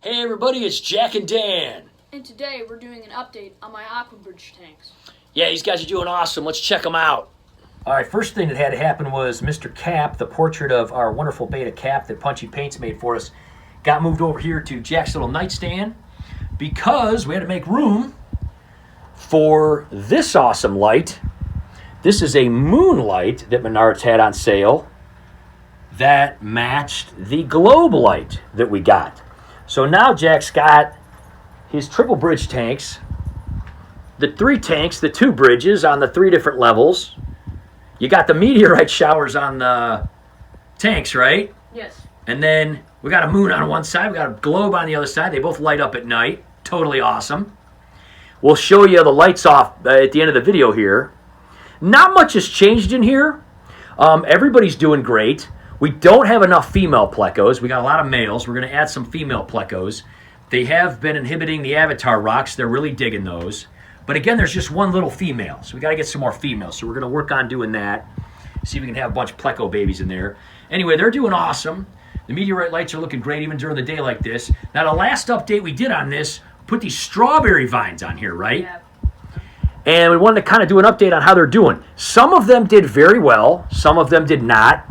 Hey everybody, it's Jack and Dan. And today we're doing an update on my Aqua bridge tanks. Yeah, these guys are doing awesome. Let's check them out. All right, first thing that had to happen was Mr. Cap, the portrait of our wonderful beta Cap that Punchy Paints made for us, got moved over here to Jack's little nightstand because we had to make room for this awesome light. This is a moonlight that Menards had on sale that matched the globe light that we got. So now Jack's got his triple bridge tanks, the three tanks, the two bridges on the three different levels. You got the meteorite showers on the tanks, right? Yes. And then we got a moon on one side, we got a globe on the other side. They both light up at night. Totally awesome. We'll show you the lights off at the end of the video here. Not much has changed in here. Everybody's doing great. We don't have enough female plecos. We got a lot of males. We're going to add some female plecos. They have been inhibiting the avatar rocks. They're really digging those. But again, there's just one little female. So we got to get some more females. So we're going to work on doing that. See if we can have a bunch of pleco babies in there. Anyway, they're doing awesome. The meteorite lights are looking great even during the day like this. Now, the last update we did on this, put these strawberry vines on here, right? Yeah. And we wanted to kind of do an update on how they're doing. Some of them did very well. Some of them did not.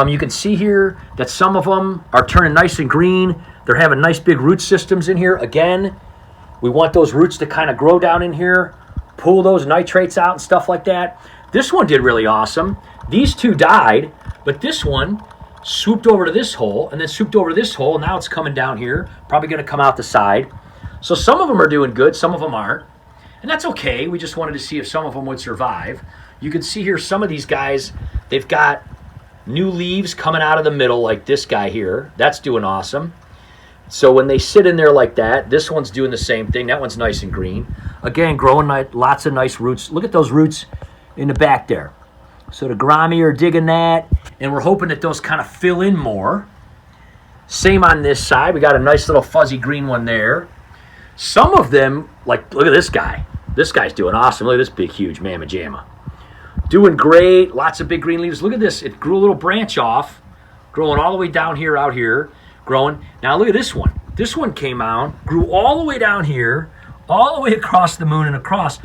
You can see here that some of them are turning nice and green. They're having nice big root systems in here. Again, we want those roots to kind of grow down in here, pull those nitrates out and stuff like that. This one did really awesome. These two died, but this one swooped over to this hole and then swooped over to this hole. And now it's coming down here, probably going to come out the side. So some of them are doing good, some of them aren't. And that's okay. We just wanted to see if some of them would survive. You can see here some of these guys, they've got new leaves coming out of the middle like this guy here. That's doing awesome. So when they sit in there like that, this one's doing the same thing. That one's nice and green. Again, growing lots of nice roots. Look at those roots in the back there. So the Grami are digging that, and we're hoping that those kind of fill in more. Same on this side. We got a nice little fuzzy green one there. Some of them, like, look at this guy. This guy's doing awesome. Look at this big, huge mamma jamma. Doing great. Lots of big green leaves. Look at this. It grew a little branch off, growing all the way down here, out here, growing. Now look at this one. This one came out, grew all the way down here, all the way across the moon and across.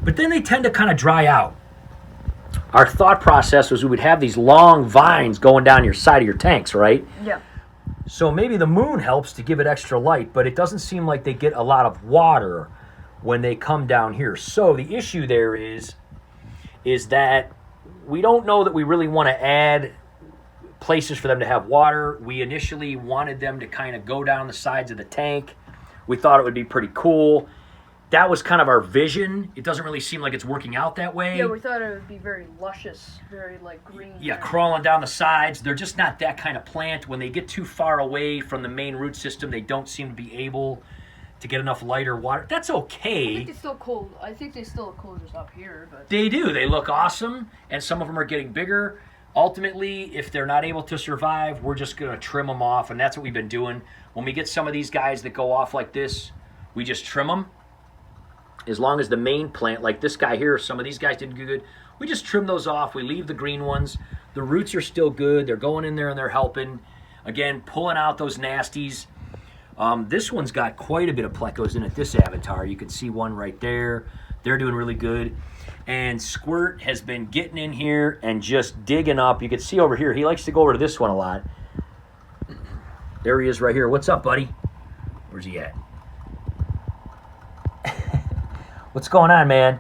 But then they tend to kind of dry out. Our thought process was we would have these long vines going down your side of your tanks, right? Yeah. So maybe the moon helps to give it extra light, but it doesn't seem like they get a lot of water when they come down here. So the issue there is that we don't know that we really want to add places for them to have water. We initially wanted them to kind of go down the sides of the tank. We thought it would be pretty cool. That was kind of our vision. It doesn't really seem like it's working out that way. Yeah, we thought it would be very luscious, very like green. Yeah, crawling down the sides. They're just not that kind of plant. When they get too far away from the main root system, they don't seem to be able to get enough light or water. That's okay. I think they still cold. I think they still cold just up here, but They do. They look awesome, and some of them are getting bigger. Ultimately, if they're not able to survive, we're just going to trim them off, and that's what we've been doing. When we get some of these guys that go off like this, we just trim them. As long as the main plant, like this guy here, some of these guys did good, we just trim those off. We leave the green ones. The roots are still good. They're going in there and they're helping. Again, pulling out those nasties. This one's got quite a bit of plecos in it, this avatar. You can see one right there. They're doing really good. And Squirt has been getting in here and just digging up. You can see over here, he likes to go over to this one a lot. There he is right here. What's up, buddy? Where's he at? What's going on, man?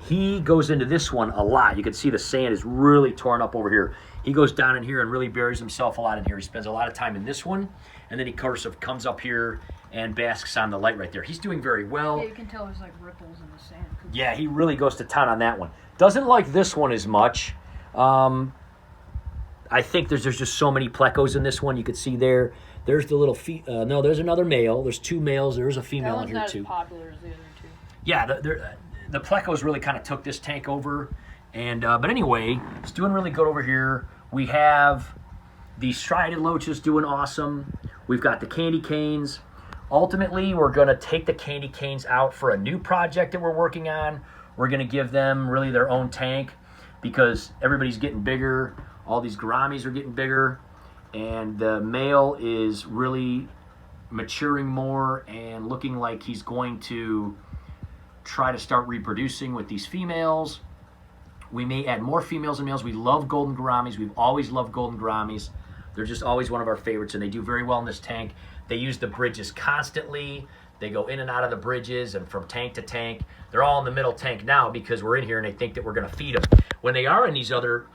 He goes into this one a lot. You can see the sand is really torn up over here. He goes down in here and really buries himself a lot in here. He spends a lot of time in this one, and then he comes up here and basks on the light right there. He's doing very well. yeah, you can tell there's like ripples in the sand. Yeah, he really goes to town on that one. Doesn't like this one as much. I think there's just so many plecos in this one. You can see there. There's the little no, there's another male. There's two males. There's a female in here too. That one's not as popular as the other two. Yeah, the plecos really kind of took this tank over. And but anyway, it's doing really good over here. We have the striated loaches doing awesome. We've got the candy canes. Ultimately, we're going to take the candy canes out for a new project that we're working on. We're going to give them really their own tank because everybody's getting bigger. All these gouramis are getting bigger. And the male is really maturing more and looking like he's going to try to start reproducing with these females. We may add more females and males. We love golden gouramis. We've always loved golden gouramis. They're just always one of our favorites, and they do very well in this tank. They use the bridges constantly. They go in and out of the bridges and from tank to tank. They're all in the middle tank now because we're in here and they think that we're going to feed them. When they are in these other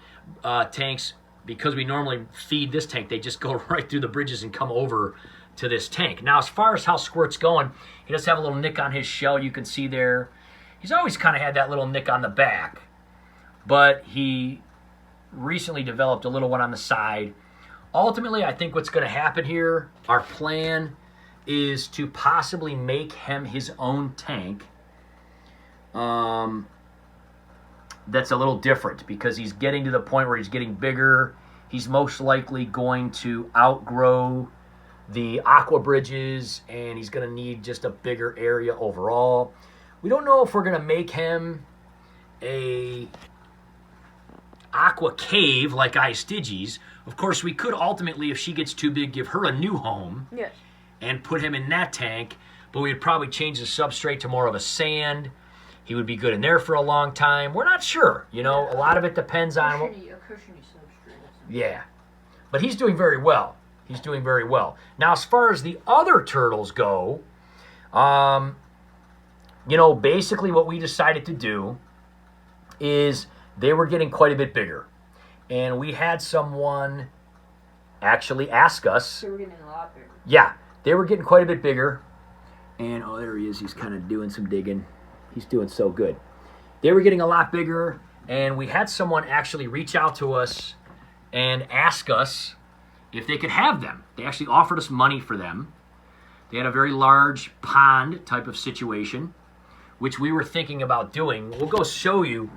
tanks, because we normally feed this tank, they just go right through the bridges and come over to this tank. Now, as far as how Squirt's going, he does have a little nick on his shell. You can see there. He's always kind of had that little nick on the back, but he recently developed a little one on the side. Ultimately, I think what's going to happen here, our plan is to possibly make him his own tank. That's a little different because he's getting to the point where he's getting bigger. He's most likely going to outgrow the Aqua bridges, and he's going to need just a bigger area overall. We don't know if we're going to make him a Aqua cave like Stygies. Of course, we could ultimately, if she gets too big, give her a new home. Yes. And put him in that tank, but we'd probably change the substrate to more of a sand. He would be good in there for a long time. We're not sure, you know. A lot of it depends on. A cushiony substrate. Yeah, but he's doing very well. He's doing very well. Now, as far as the other turtles go, you know, basically what we decided to do is they were getting quite a bit bigger, and we had someone actually ask us. They were getting a lot bigger. Yeah. They were getting quite a bit bigger. And, oh, there he is. He's kind of doing some digging. He's doing so good. They were getting a lot bigger, and we had someone actually reach out to us and ask us if they could have them. They actually offered us money for them. They had a very large pond type of situation, which we were thinking about doing. We'll go show you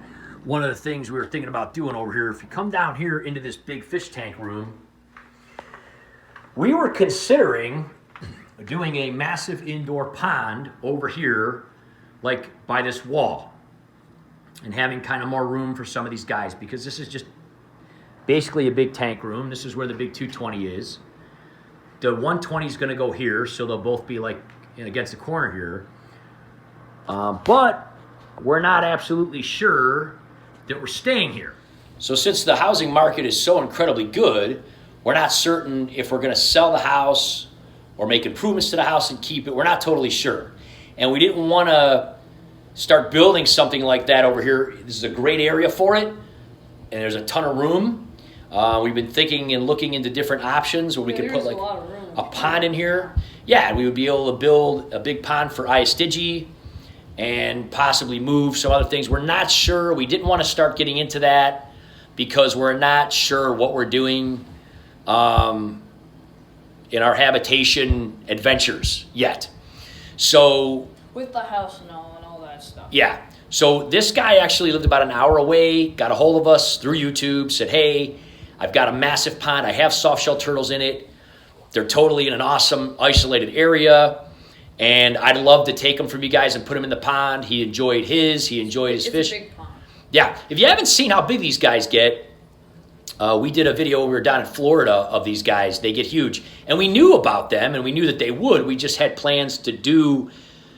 one of the things we were thinking about doing over here. If you come down here into this big fish tank room, we were considering doing a massive indoor pond over here, like by this wall, and having kind of more room for some of these guys, because this is just basically a big tank room. This is where the big 220 is. The 120 is going to go here, so they'll both be like against the corner here. But we're not absolutely sure that we're staying here. So since the housing market is so incredibly good, we're not certain if we're going to sell the house or make improvements to the house and keep it. We're not totally sure. And we didn't want to start building something like that over here. This is a great area for it, and there's a ton of room. We've been thinking and looking into different options where we could put like a pond in here. Yeah, and we would be able to build a big pond for Stygie and possibly move some other things. We're not sure. We didn't want to start getting into that because we're not sure what we're doing in our habitation adventures yet. So with the house and all that stuff. Yeah. So this guy actually lived about an hour away, got a hold of us through YouTube, said, hey, I've got a massive pond. I have soft shell turtles in it. They're totally in an awesome isolated area, and I'd love to take them from you guys and put them in the pond. He enjoyed his. He enjoyed his fish. It's a big pond. Yeah. If you haven't seen how big these guys get, we did a video when we were down in Florida of these guys. They get huge. And we knew about them, and we knew that they would. We just had plans to do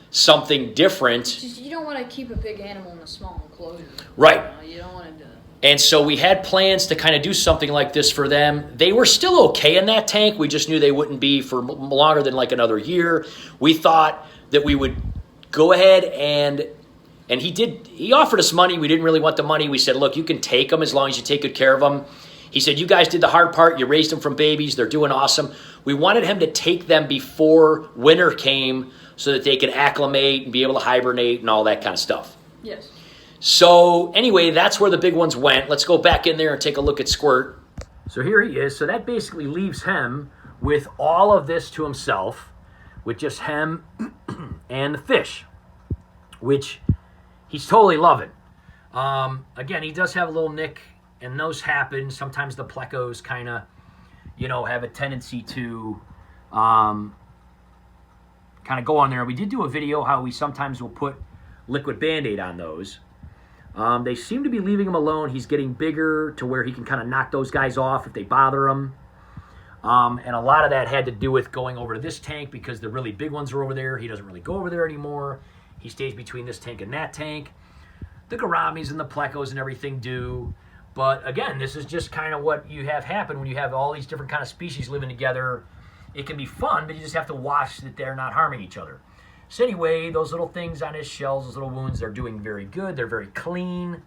something different. You don't want to keep a big animal in a small enclosure. Right. You don't want to do it. And so we had plans to kind of do something like this for them. They were still okay in that tank. We just knew they wouldn't be for longer than like another year. We thought that we would go ahead and he offered us money. We didn't really want the money. We said, look, you can take them as long as you take good care of them. He said, you guys did the hard part. You raised them from babies. They're doing awesome. We wanted him to take them before winter came so that they could acclimate and be able to hibernate and all that kind of stuff. Yes. So anyway, that's where the big ones went. Let's go back in there and take a look at Squirt. So here he is. So that basically leaves him with all of this to himself, with just him and the fish, which he's totally loving. Again, he does have a little nick, and those happen. Sometimes the Plecos kind of, have a tendency to kind of go on there. We did do a video how we sometimes will put liquid Band-Aid on those. They seem to be leaving him alone. He's getting bigger to where he can kind of knock those guys off if they bother him. And a lot of that had to do with going over to this tank because the really big ones are over there. He doesn't really go over there anymore. He stays between this tank and that tank. The gouramis and the plecos and everything do. But again, this is just kind of what you have happen when you have all these different kind of species living together. It can be fun, but you just have to watch that they're not harming each other. So anyway, those little things on his shells, those little wounds, they're doing very good. They're very clean,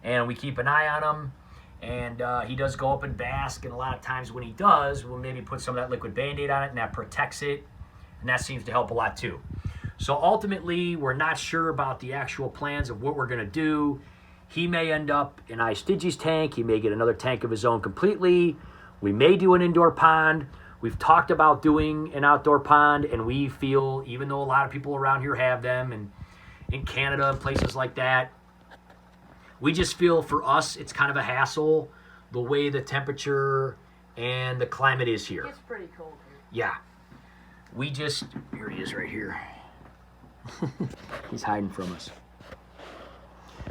and we keep an eye on them. And he does go up and bask, and a lot of times when he does, we'll maybe put some of that liquid Band-Aid on it, and that protects it, and that seems to help a lot too. So ultimately, we're not sure about the actual plans of what we're going to do. He may end up in Stygi's tank. He may get another tank of his own completely. We may do an indoor pond. We've talked about doing an outdoor pond, and we feel, even though a lot of people around here have them, and in Canada and places like that, we just feel for us it's kind of a hassle the way the temperature and the climate is here. It's pretty cold here. Yeah. We just, here he is right here. He's hiding from us.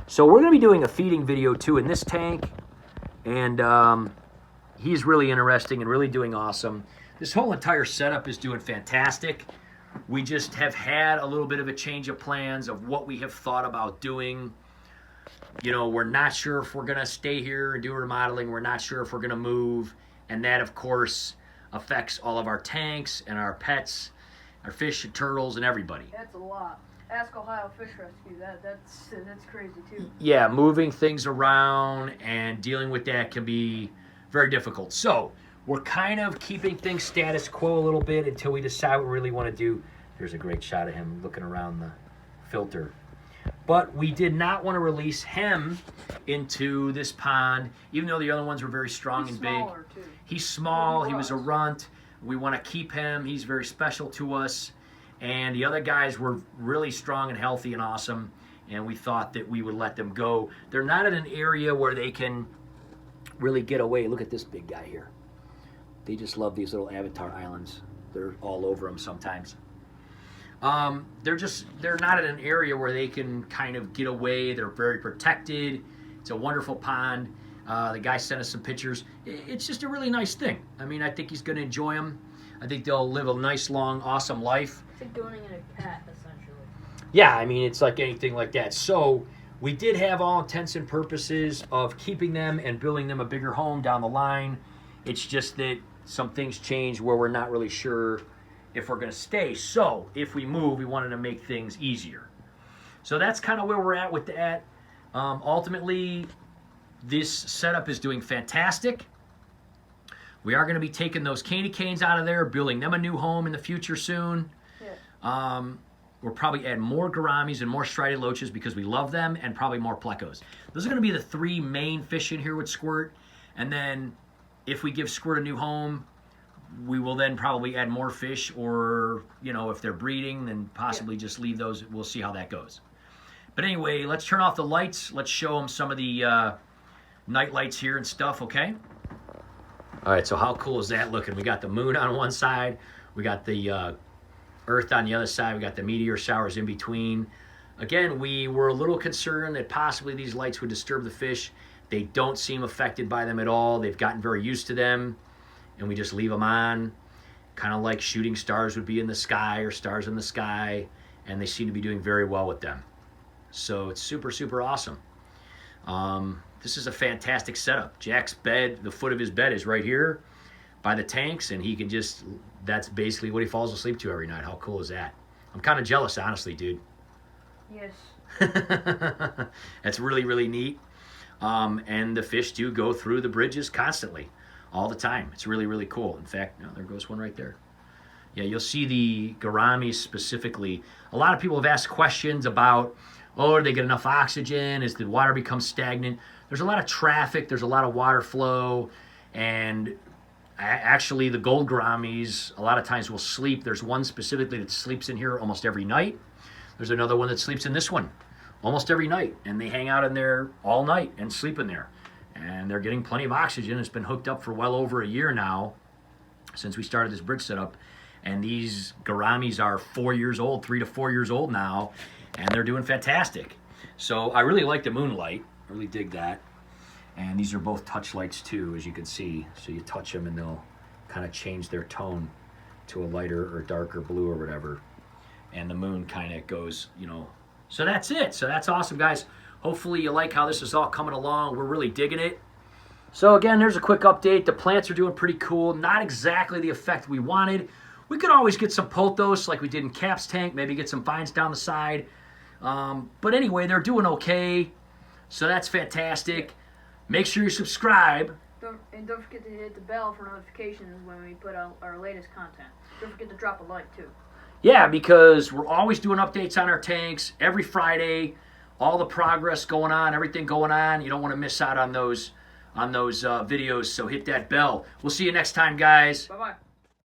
So we're going to be doing a feeding video too in this tank, and he's really interesting and really doing awesome. This whole entire setup is doing fantastic. We just have had a little bit of a change of plans of what we have thought about doing. You know, we're not sure if we're going to stay here and do remodeling. We're not sure if we're going to move. And that, of course, affects all of our tanks and our pets, our fish and turtles and everybody. That's a lot. Ask Ohio Fish Rescue. That's crazy too. Yeah, moving things around and dealing with that can be very difficult. So we're kind of keeping things status quo a little bit until we decide what we really want to do. There's a great shot of him looking around the filter. But we did not want to release him into this pond, even though the other ones were very strong and big. Too. He's small. He was a runt. We want to keep him. He's very special to us. And the other guys were really strong and healthy and awesome, and we thought that we would let them go. They're not in an area where they can really get away. Look at this big guy here. They just love these little avatar islands. They're all over them sometimes. They're not in an area where they can kind of get away. They're very protected. It's a wonderful pond. The guy sent us some pictures. It's just a really nice thing. I mean, I think he's going to enjoy them. I think they'll live a nice, long, awesome life. It's like doing it in a cat, essentially. Yeah, I mean, it's like anything like that. So we did have all intents and purposes of keeping them and building them a bigger home down the line. It's just that some things change where we're not really sure if we're going to stay. So if we move, we wanted to make things easier. So that's kind of where we're at with that. Ultimately, this setup is doing fantastic. We are going to be taking those candy canes out of there, building them a new home in the future soon. Yeah. We'll probably add more gouramis and more striated loaches because we love them, and probably more plecos. Those are going to be the three main fish in here with Squirt. And then if we give Squirt a new home, we will then probably add more fish, or, you know, if they're breeding, then possibly just leave those. We'll see how that goes. But anyway, let's turn off the lights. Let's show them some of the night lights here and stuff, okay? All right, so how cool is that looking? We got the moon on one side. We got the Earth on the other side. We got the meteor showers in between. Again, we were a little concerned that possibly these lights would disturb the fish. They don't seem affected by them at all. They've gotten very used to them, and we just leave them on, kind of like shooting stars would be in the sky or stars in the sky, and they seem to be doing very well with them. So it's super, super awesome. This is a fantastic setup. Jack's bed, the foot of his bed is right here by the tanks, and he can just, that's basically what he falls asleep to every night. How cool is that? I'm kind of jealous, honestly, dude. Yes. That's really, really neat. And the fish do go through the bridges constantly, all the time. It's really, really cool. In fact, there goes one right there. Yeah, you'll see the gouramis specifically. A lot of people have asked questions about, oh, do they get enough oxygen? Is the water become stagnant? There's a lot of traffic. There's a lot of water flow. And actually, the gold gouramis a lot of times will sleep. There's one specifically that sleeps in here almost every night. There's another one that sleeps in this one almost every night. And they hang out in there all night and sleep in there. And they're getting plenty of oxygen. It's been hooked up for well over a year now since we started this bridge setup. And these gouramis are 4 years old, 3 to 4 years old now. And they're doing fantastic. So I really like the moonlight. I really dig that. And these are both touch lights too, as you can see. So you touch them and they'll kind of change their tone to a lighter or darker blue or whatever. And the moon kind of goes, you know. So that's it. So that's awesome, guys. Hopefully you like how this is all coming along. We're really digging it. So again, there's a quick update. The plants are doing pretty cool. Not exactly the effect we wanted. We could always get some pothos like we did in Cap's tank. Maybe get some vines down the side. But anyway, they're doing okay. So that's fantastic. Make sure you subscribe. Don't forget to hit the bell for notifications when we put out our latest content. Don't forget to drop a like too. Yeah, because we're always doing updates on our tanks every Friday. All the progress going on, everything going on. You don't want to miss out on those videos, so hit that bell. We'll see you next time, guys. Bye-bye.